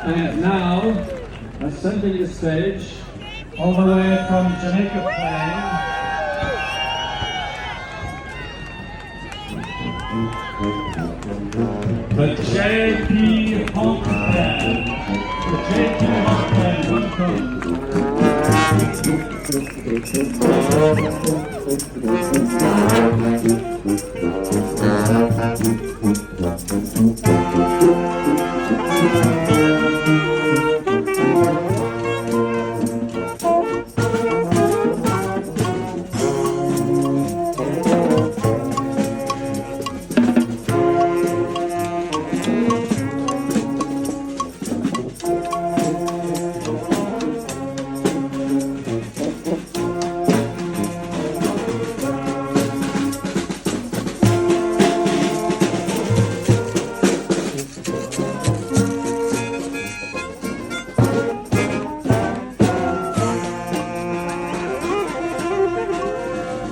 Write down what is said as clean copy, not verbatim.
And now, ascending the stage, all the way from Jamaica Plain, the JP Honk Band. The JP Honk Band, welcome.